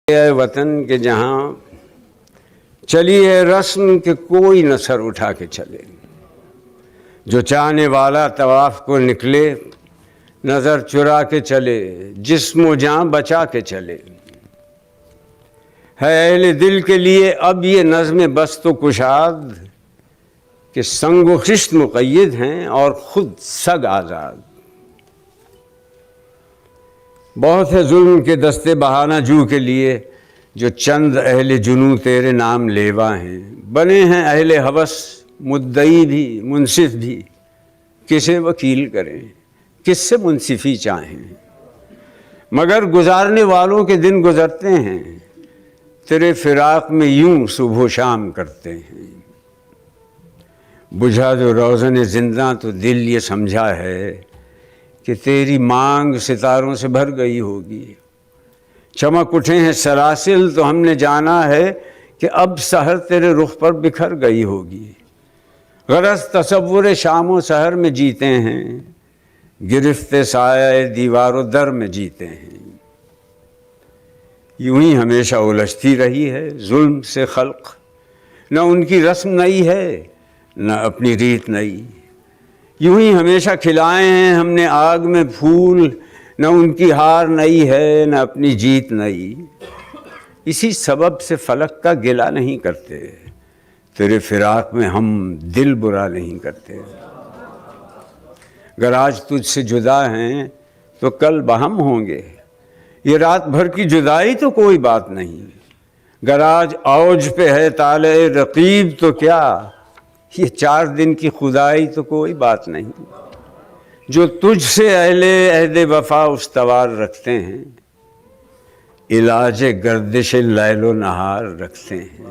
اے وطن کے جہاں چلی ہے رسم کہ کوئی نہ سر اٹھا کے چلے، جو چاہنے والا طواف کو نکلے نظر چرا کے چلے، جسم و جان بچا کے چلے۔ ہے اہل دل کے لیے اب یہ نظم بست و کشاد کہ سنگ و خشت مقید ہیں اور خود سگ آزاد۔ بہت ہے ظلم کے دستے بہانہ جو کے لیے، جو چند اہل جنوں تیرے نام لیوا ہیں۔ بنے ہیں اہل ہوس مدعی بھی منصف بھی، کسے وکیل کریں کس سے منصفی چاہیں۔ مگر گزارنے والوں کے دن گزرتے ہیں، تیرے فراق میں یوں صبح و شام کرتے ہیں۔ بجھا جو روزن زندہ تو دل یہ سمجھا ہے کہ تیری مانگ ستاروں سے بھر گئی ہوگی۔ چمک اٹھے ہیں سلاسل تو ہم نے جانا ہے کہ اب سحر تیرے رخ پر بکھر گئی ہوگی۔ غرض تصور شام و سحر میں جیتے ہیں، گرفت سایہ دیوار و در میں جیتے ہیں۔ یوں ہی ہمیشہ الجھتی رہی ہے ظلم سے خلق، نہ ان کی رسم نئی ہے نہ اپنی ریت نئی۔ یوں ہی ہمیشہ کھلائے ہیں ہم نے آگ میں پھول، نہ ان کی ہار نئی ہے نہ اپنی جیت نئی۔ اسی سبب سے فلک کا گلہ نہیں کرتے، تیرے فراق میں ہم دل برا نہیں کرتے۔ گر آج تجھ سے جدا ہیں تو کل بہم ہوں گے، یہ رات بھر کی جدائی تو کوئی بات نہیں۔ گر آج اوج پہ ہے طالع رقیب تو کیا، یہ 4 دن کی خدائی تو کوئی بات نہیں۔ جو تجھ سے اہل عہد وفا استوار رکھتے ہیں، علاج گردش لیل و نہار رکھتے ہیں۔